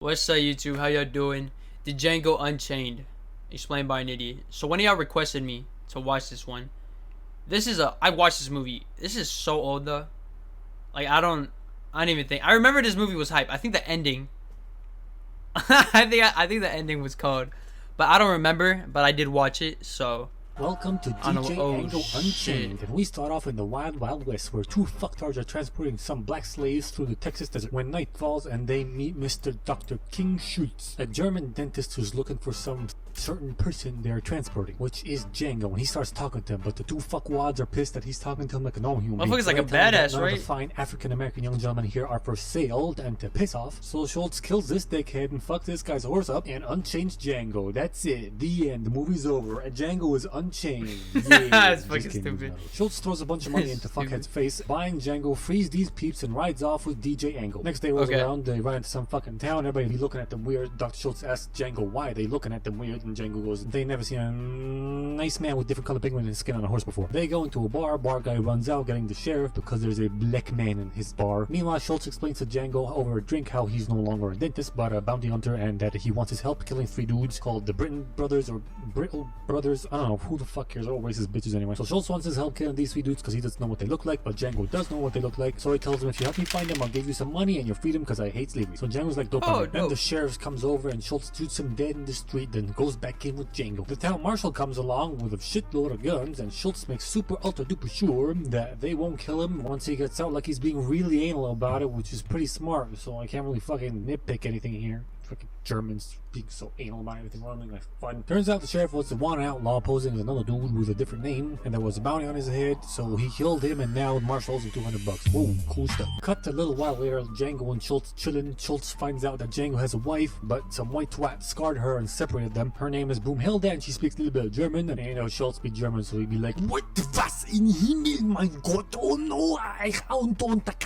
What's up, YouTube? How y'all doing? The Django Unchained, explained by an idiot. So one of y'all requested me to watch this one. I watched this movie. This is so old though. Like I don't even think. I remember this movie was hype. I think the ending. I think the ending was cold, but I don't remember. But I did watch it, so. Welcome to Django Unchained, and we start off in the wild, wild west, where two fucktards are transporting some black slaves through the Texas desert when night falls and they meet Mr. Dr. King Schutz, a German dentist who's looking for some certain person they're transporting, which is Django, and he starts talking to him, but the two fuckwads are pissed that he's talking to him like a normal human being. Motherfucker's like a badass, none right? of the fine African-American young gentlemen here are for sale, and to piss off, so Schultz kills this dickhead and fucks this guy's horse up and unchains Django. That's it. The end. The movie's over, and Django is unchained. Yeah, That's fucking stupid. Schultz throws a bunch of money into fuckhead's face, buying Django, frees these peeps, and rides off with DJ Angle. Next day rolls around, they run into some fucking town, everybody be looking at them weird. Dr. Schultz asks Django why they looking at them weird, and Django goes, they never seen a nice man with different color pigment in his skin on a horse before. They go into a bar guy runs out getting the sheriff because there's a black man in his bar. Meanwhile, Schultz explains to Django over a drink how he's no longer a dentist but a bounty hunter, and that he wants his help killing three dudes called the Britton brothers or Brittle brothers. I don't know who the fuck cares, they're all racist bitches anyway. So Schultz wants his help killing these three dudes because he doesn't know what they look like, but Django does know what they look like. So he tells him, if you help me find them, I'll give you some money and your freedom because I hate slavery. So Django's like, dope. Then the sheriff comes over and Schultz shoots him dead in the street, then goes back in with Django. The town marshal comes along with a shitload of guns, and Schultz makes super ultra duper sure that they won't kill him once he gets out, like he's being really anal about it, which is pretty smart, so I can't really fucking nitpick anything here. Fucking Germans being so anal about everything wrong, like fun. Turns out the sheriff was the wanted outlaw posing as another dude with a different name, and there was a bounty on his head, so he killed him, and now the marshal owes him $200. Whoa, cool stuff. Cut to a little while later, Django and Schultz chilling. Schultz finds out that Django has a wife, but some white twat scarred her and separated them. Her name is Broomhilda, and she speaks a little bit of German, and you know Schultz speaks German, so he'd be like, what was in Himmel, mein Gott, oh no,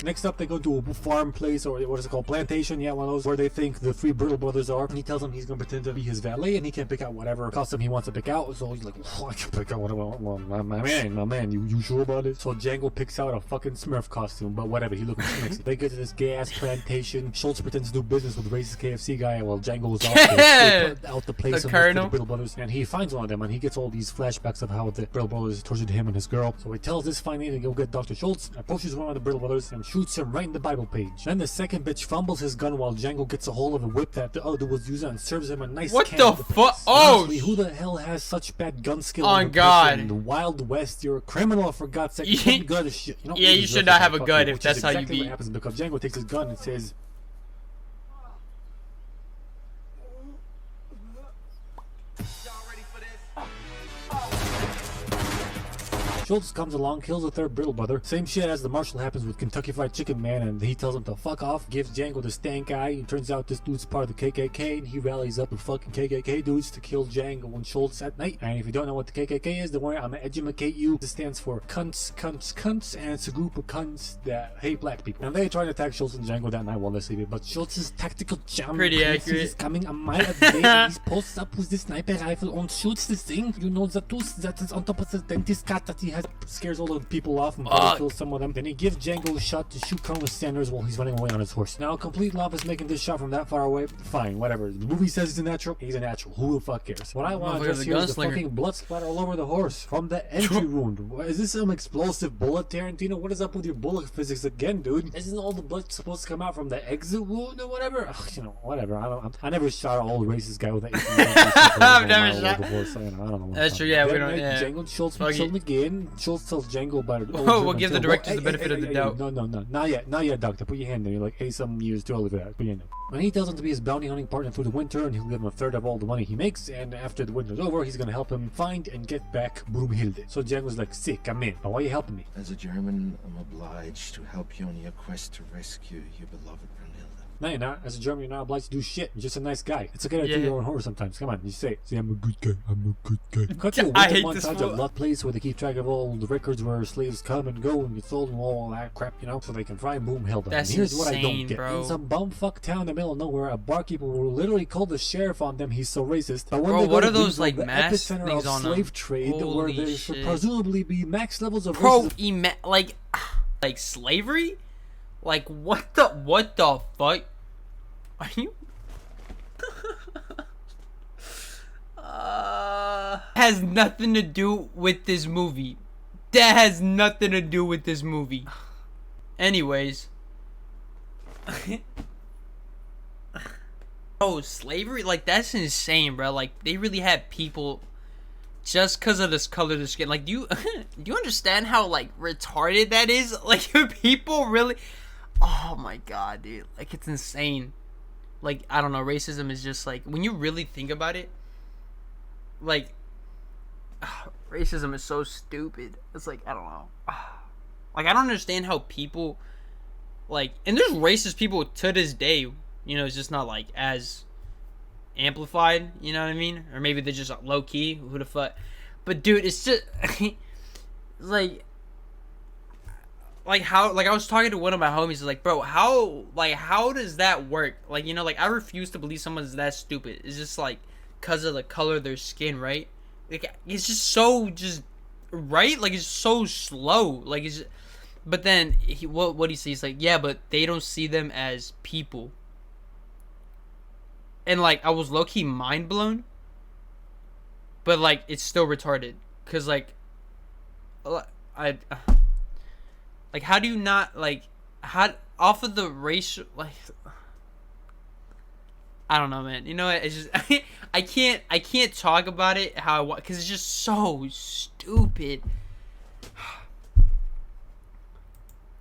Next up, they go to a farm place, or what is it called, plantation, yeah, one of those, where they think the three Brittle brothers are, and he tells them he's gonna pretend to be his valet, and he can pick out whatever costume he wants to pick out, so he's like, I can pick out whatever, well, my man, you sure about it? So Django picks out a fucking Smurf costume, but whatever, he looks sexy. They get to this gay-ass plantation, Schultz pretends to do business with the racist KFC guy, while Django's off to out the place of the Brittle brothers, and he finds one of them, and he gets all these flashbacks of how the Brittle brothers tortured him and his girl, so he tells this fine lady to go get Dr. Schultz, approaches one of the Brittle brothers, and shoots him right in the Bible page. Then the second bitch fumbles his gun while Django gets a hold of a whip that the other dude was using and serves him a nice What can the of fuck? Oh! Honestly, who the hell has such bad gun skill? On God. In the Wild West, you're a criminal, for God's sake. You can't be good as shit. You yeah, you should not have a gun if that's how you be. What happens because Django takes his gun and says, Schultz comes along, kills the third Brittle brother. Same shit as the marshal happens with Kentucky Fried Chicken Man, and he tells him to fuck off, gives Django the stank eye, and turns out this dude's part of the KKK, and he rallies up the fucking KKK dudes to kill Django and Schultz at night. And if you don't know what the KKK is, don't worry, I'm gonna educate you. This stands for cunts, cunts, cunts, and it's a group of cunts that hate black people. And they try to attack Schultz and Django that night while they're sleeping, but Schultz's tactical jump pretty accurate is coming a mile a day, and he posts up with the sniper rifle and shoots this thing. You know, the tooth that is on top of the dentist cat that he has scares all the people off and kills some of them. Then he gives Django a shot to shoot Colonel Sanders while he's running away on his horse. Now, complete novice making this shot from that far away, fine, whatever. The movie says he's a natural, he's a natural. Who the fuck cares? What I want to just hear is the fucking blood splatter all over the horse from the entry wound. Is this some explosive bullet, Tarantino? What is up with your bullet physics again, dude? Isn't all the blood supposed to come out from the exit wound or whatever? Ugh, you know, whatever. I never shot an old racist guy with an 18 I've never shot before, so, you know, I don't know. That's true, yeah, we don't, yeah. Django and Schultz kill him again. Schultz tells Django about it. Oh, we'll give the directors the benefit of the doubt. No, not yet, doctor. Put your hand there. You're like, hey, some years too early for that. Put your hand there. And he tells him to be his bounty hunting partner through the winter, and he'll give him a third of all the money he makes, and after the winter's over, he's gonna help him find and get back Broomhilde. So Django's like, sick, I'm in. But why are you helping me? As a German, I'm obliged to help you on your quest to rescue your beloved Brunhilde. No, you're not. As a German, you're not obliged to do shit. You're just a nice guy. It's okay to do your own horror sometimes. Come on, you say it. Say, I'm a good guy. I'm a good guy. Cut to a winter montage of lot place where they keep track of all the records where slaves come and go and get sold and all that crap, you know, so they can find Broomhilde. That's and here's insane, what I don't get. bro. In some bumfuck town in the middle of nowhere, a barkeeper will literally call the sheriff on them. He's so racist. But when bro, they go what to are those like the mass epicenter things of on slave trade, where there should presumably be max levels of racism. Like slavery? Like what the fuck? Are you has nothing to do with this movie. That has nothing to do with this movie. Anyways. Oh, slavery? Like, that's insane, bro. Like, they really had people just because of this color of the skin. Like, do you understand how, like, retarded that is? Like, people really... Oh, my God, dude. Like, it's insane. Like, I don't know. Racism is just, like... When you really think about it, like... racism is so stupid. It's like, I don't know. Like, I don't understand how people... Like, and there's racist people to this day. You know, it's just not, like, as amplified, you know what I mean? Or maybe they're just low-key, who the fuck. But, dude, it's just, like, how, like, I was talking to one of my homies, like, bro, how does that work? Like, you know, like, I refuse to believe someone's that stupid. It's just, like, because of the color of their skin, right? Like, it's just so, right? Like, it's so slow. Like, it's just, but then, what he says, like, yeah, but they don't see them as people. And, like, I was low-key mind-blown. But, like, it's still retarded. Because, like, like, how do you not, like, how, off of the racial, like, I don't know, man. You know what? It's just, I can't talk about it how I want, because it's just so stupid.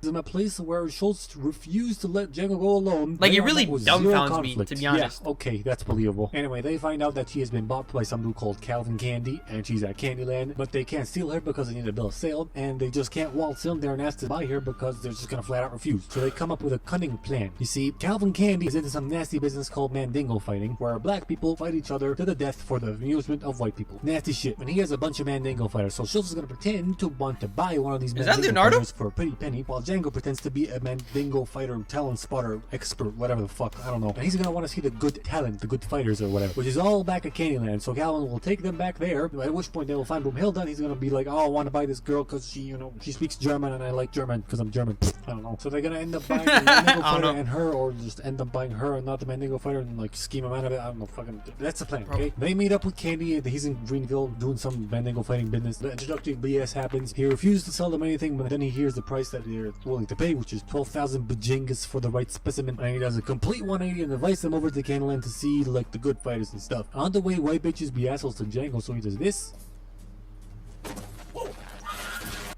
In a place where Schultz refused to let Django go alone. Like, it really dumbfounds me, to be honest. Yeah, okay, that's believable. Anyway, they find out that she has been bought by some dude called Calvin Candy, and she's at Candyland, but they can't steal her because they need a bill of sale, and they just can't waltz in there and ask to buy her because they're just gonna flat out refuse. So they come up with a cunning plan. You see, Calvin Candy is into some nasty business called Mandingo fighting, where black people fight each other to the death for the amusement of white people. Nasty shit. And he has a bunch of Mandingo fighters, so Schultz is gonna pretend to want to buy one of these Mandingo fighters for a pretty penny, while Django pretends to be a Mandingo fighter, talent spotter, expert, whatever the fuck, I don't know. And he's gonna want to see the good talent, the good fighters or whatever, which is all back at Candyland. So Calvin will take them back there, at which point they will find Broomhilda, and he's gonna be like, oh, I want to buy this girl because she, you know, she speaks German and I like German because I'm German. I don't know. So they're gonna end up buying the Mandingo fighter and her, or just end up buying her and not the Mandingo fighter and like scheme him out of it. I don't know, fucking, that's the plan, okay? They meet up with Candy, he's in Greenville doing some Mandingo fighting business. The introductory BS happens. He refuses to sell them anything, but then he hears the price that they're willing to pay, which is 12,000 bajingas for the right specimen, and he does a complete 180 and invites them over to Candyland to see like the good fighters and stuff. On the way, white bitches be assholes to Django, so he does this.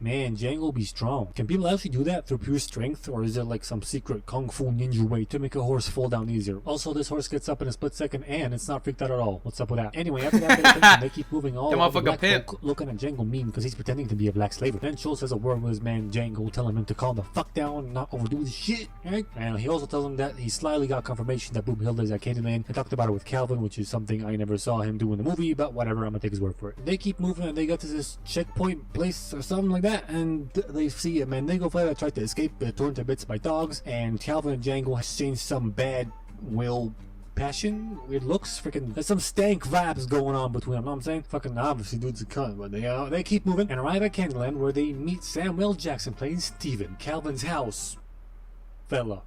Man, Django be strong. Can people actually do that through pure strength, or is there like some secret kung fu ninja way to make a horse fall down easier? Also, this horse gets up in a split second and it's not freaked out at all. What's up with that? Anyway, after that, they keep moving all the black folk looking at Django mean because he's pretending to be a black slave. Then Schultz has a word with his man Django, telling him to calm the fuck down and not overdo his shit, right? And he also tells him that he slyly got confirmation that Broomhilda is at Candyland. I talked about it with Calvin, which is something I never saw him do in the movie, but whatever, I'm gonna take his word for it. They keep moving and they get to this checkpoint place or something like that, and they see a Mandingo fighter that tried to escape, torn to bits by dogs, and Calvin and Django exchange some bad will, passion, weird looks, freaking, there's some stank vibes going on between them, you know what I'm saying? Fucking obviously dude's a cunt, but they keep moving and arrive at Candyland, where they meet Samuel Jackson playing Steven, Calvin's house fella.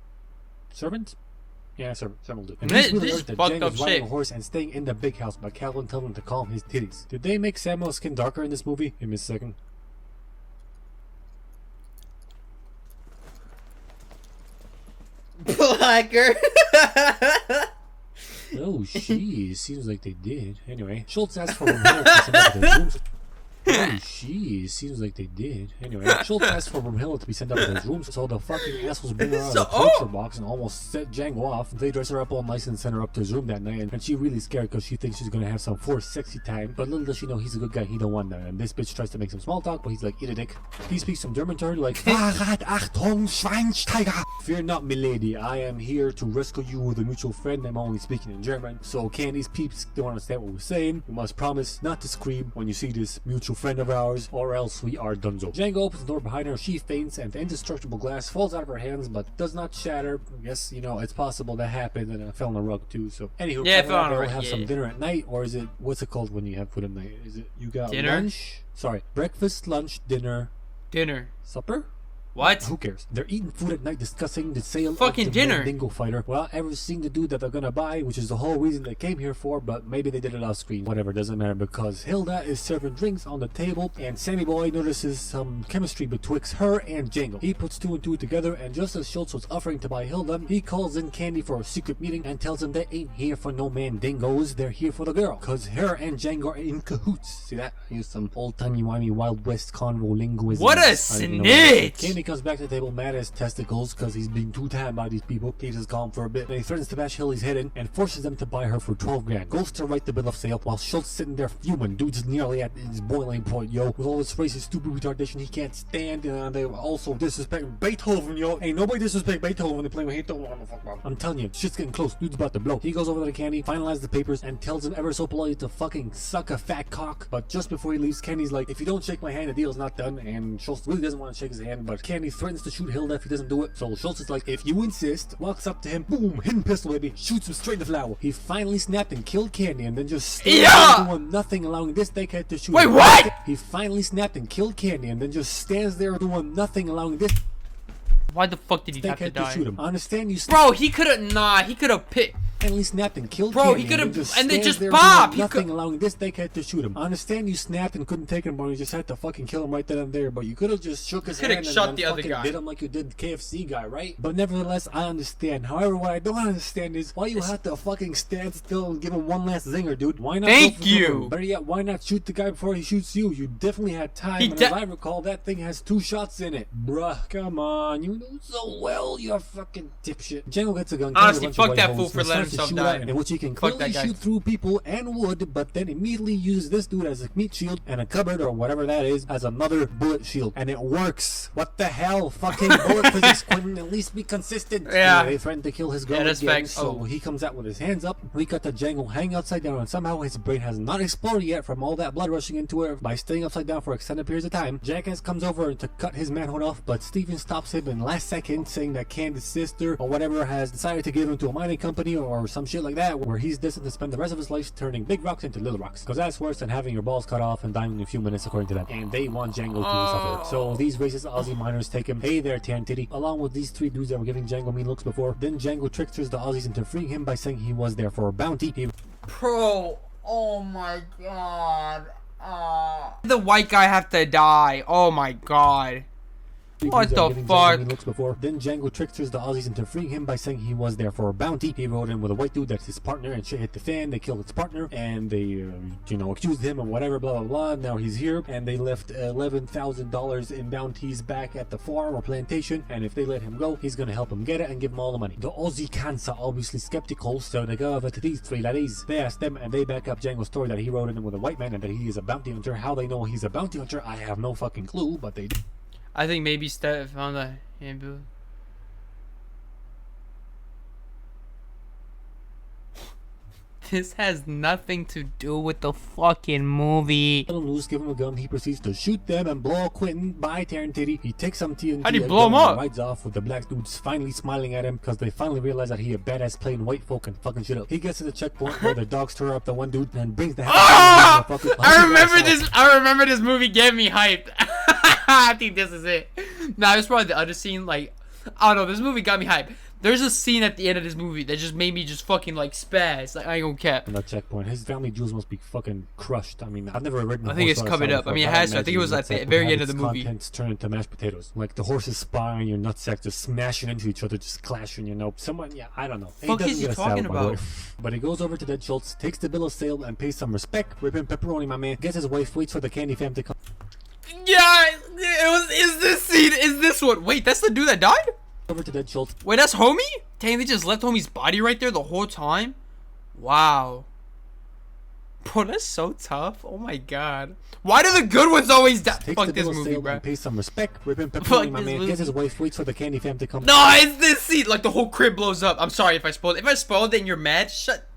Servant? Yeah, servant will do. And he's really hurt that Django's riding a horse and staying in the big house, but Calvin tells him to calm his titties. Did they make Samuel's skin darker in this movie? Give me a second. Blacker. Oh, jeez. Seems like they did. Anyway, Schultz asked for Broomhilda to send up to their rooms. Oh, jeez. Seems like they did. Anyway, Schultz asked for Broomhilda to be sent up to his rooms, so the fucking assholes bring her out of the torture box and almost set Django off. They dress her up all nice and send her up to his room that night, and she's really scared because she thinks she's gonna have some forced sexy time. But little does she know he's a good guy, he don't want that. And this bitch tries to make some small talk, but he's like, eat a dick. He speaks some German to her, like, Fahrrad, Achtung, Schweinsteiger. Fear not, milady, I am here to rescue you with a mutual friend. I'm only speaking in German. So Candy's peeps don't understand what we're saying. We must promise not to scream when you see this mutual friend of ours, or else we are donezo. Django opens the door behind her, she faints, and the indestructible glass falls out of her hands, but does not shatter. I guess, you know, it's possible that happened, and it fell on the rug too, so. Anywho, yeah, fell on the rug, have some dinner at night, or is it, what's it called when you have food at night? Is it, you got dinner? Lunch? Sorry, breakfast, lunch, dinner. Dinner. Supper? What? Who cares? They're eating food at night, discussing the sale Fucking of the dinner. Dingo fighter without ever seeing the dude that they're gonna buy, which is the whole reason they came here for, but maybe they did it off screen. Whatever, doesn't matter, because Hilda is serving drinks on the table, and Sammy Boy notices some chemistry betwixt her and Django. He puts two and two together, and just as Schultz was offering to buy Hilda, he calls in Candy for a secret meeting and tells him they ain't here for no man dingoes, they're here for the girl, cause her and Django are in cahoots. See that? I used some old-timey-wimey Wild West convo linguism. What a snitch! Candy comes back to the table mad as testicles because he's being too tired by these people. He just calm for a bit, and he threatens to bash Hilly's head in and forces them to buy her for 12 grand. Goes to write the bill of sale while Schultz sitting there fuming. Dude's nearly at his boiling point, yo. With all this racist, stupid retardation he can't stand, and they also disrespecting Beethoven, yo. Ain't nobody disrespect Beethoven when they play with Beethoven. I'm telling you, shit's getting close. Dude's about to blow. He goes over to the Candy, finalizes the papers, and tells him ever so politely to fucking suck a fat cock. But just before he leaves, Candy's like, if you don't shake my hand, the deal's not done. And Schultz really doesn't want to shake his hand, but Candy threatens to shoot Hilda if he doesn't do it. So Schultz is like, if you insist, walks up to him, boom, hidden pistol, baby, shoots him straight in the flower. He finally snapped and killed Candy, and then just stands there doing nothing, allowing this dickhead to shoot him. Wait, what? He finally snapped and killed Candy, and then just stands there doing nothing, allowing this Why the fuck did he have to dickhead to die? shoot him. I understand you. Bro, he could've, nah, he could've picked. Finally snapped and killed Bro, Candy, he could've, and then stands just there pop. doing He nothing, could. allowing this dickhead to shoot him. I understand you snapped and couldn't take him, but you just had to fucking kill him right then and there. But you could have just shook his hand and shot then the other fucking guy. did him like you did the KFC guy, right? But nevertheless, I understand. However, what I don't understand is why you have to fucking stand still and give him one last zinger, dude. Why not? Thank go for cover? you. Better yet, why not shoot the guy before he shoots you? You definitely had time. He And as I recall, that thing has 2 shots in it. Bruh, come on. You know so well you're a fucking dipshit. Django gets a gun. Honestly, kills a bunch fuck of that white fool hoes, for and letting starts to himself shoot die. at, in which he can Fuck clearly that guy. shoot through people and wood, but then immediately uses this dude as a meat shield and a cupboard or whatever that is as another bullet shield, and it works. What the hell? Fucking bullet physics, Quentin. At least be consistent. Yeah. They threatened to kill his girl that's again, facts. so he comes out with his hands up. We got the Django hanging upside down, and somehow his brain has not exploded yet from all that blood rushing into it by staying upside down for extended periods of time. Jackass comes over to cut his manhood off, but Steven stops him in last second, saying that Candy's sister or whatever has decided to give him to a mining company or some shit like that, where he's destined to spend the rest of his life turning big rocks into little rocks. Because that's worse than having your balls cut off and dying in a few minutes, according to them. And they want Django to suffer. So these racist Aussie miners take him, hey there, Tan Titty, along with these 3 dudes that were giving Django mean looks before. Then Django tricksters the Aussies into freeing him by saying he was there for a bounty. Bro, oh my god. The white guy have to die. Oh my god. What the fuck? Then Django tricksters the Aussies into freeing him by saying he was there for a bounty. He rode in with a white dude that's his partner, and shit hit the fan. They killed his partner, and they, accused him and whatever, blah, blah, blah. Now he's here, and they left $11,000 in bounties back at the farm or plantation, and if they let him go, he's gonna help him get it and give him all the money. The Aussie cans are obviously skeptical, so they go over to these 3 ladies. They ask them, and they back up Django's story that he rode in with a white man and that he is a bounty hunter. How they know he's a bounty hunter, I have no fucking clue, but they... I think maybe Steph found the ambulance. This has nothing to do with the fucking movie. Let him loose, give him a gun. He proceeds to shoot them and blow Quentin by Taryn Titty. He takes some TNT. How'd he blow him up? And rides off with the black dudes finally smiling at him because they finally realize that he a badass playing white folk and fucking shit up. He gets to the checkpoint where the dogs tear up the one dude and brings the I remember this. I remember this movie getting me hyped. I think this is it. Nah, it was probably the other scene. Like, I don't know. This movie got me hyped. There's a scene at the end of this movie that just made me just fucking like spaz. Like, I ain't gonna cap. On that checkpoint, his family jewels must be fucking crushed. I mean, I've never ridden. I think it's covered up. I mean, it has to. I think it was at the very end of the movie. Contents turn into mashed potatoes, like the horse's spine and your nutsack just smashing into each other, just clashing. Someone, yeah, I don't know. Fuck is he talking about? But he goes over to Dead Schultz, takes the bill of sale, and pays some respect. Ripping pepperoni, my man. Gets his wife, waits for the Candy fam to come. Yeah, it was. Is this scene? Is this one? Wait, that's the dude that died? Over to Dead Schultz. Wait, that's homie? Dang, they just left homie's body right there the whole time? Wow. Bro, that's so tough. Oh my god. Why do the good ones always die? Fuck this movie, bro. Pays some respect. Ripping pepperoni, my man. Gets his wife, waits for the Candy fam to come. No, it's this scene. Like the whole crib blows up. I'm sorry if I spoiled it. If I spoiled it and you're mad, shut.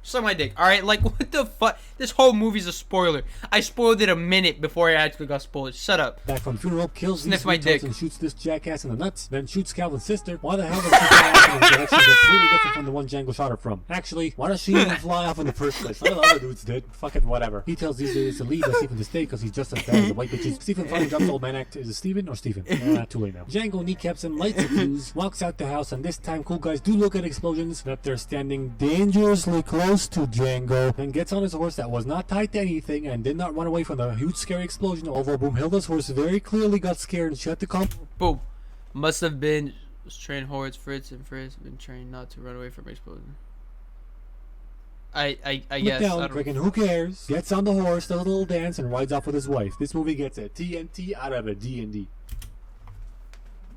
Suck my dick. Alright, like, what the fuck? This whole movie's a spoiler. I spoiled it a minute before I actually got spoiled. Shut up. Back from funeral, kills Sniff these my dick. and shoots this jackass in the nuts, then shoots Calvin's sister. Why the hell does she fly off in a direction completely different from the one Django shot her from? Actually, why does she even fly off in the first place? None of the other dudes did. Fucking whatever. He tells these idiots to leave and Stephen to stay because he's just as bad as the white bitches. Stephen finally drops old man act. Is it Stephen or Stephen? Too late now. Django kneecaps him, lights a fuse, walks out the house, and this time cool guys do look at explosions, that they're standing dangerously close to Django, then gets on his horse that was not tied to anything and did not run away from the huge scary explosion. Although Boomhilda's horse very clearly got scared and shut the comp. Boom. Must have been trained hordes. Fritz and Fritz have been trained not to run away from explosion. I guess. Down, I don't... freaking who cares? Gets on the horse, does a little dance, and rides off with his wife. This movie gets a TNT out of a D&D.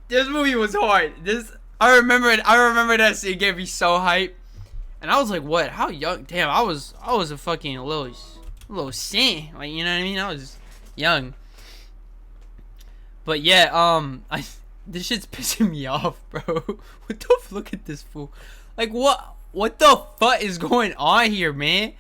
This movie was hard. I remember it. I remember that scene gave me so hype, and I was like, "What? How young? Damn, I was a fucking little saint. Like, you know what I mean? I was just young." But yeah, this shit's pissing me off, bro. What the? Look at this fool. Like, what the fuck is going on here, man?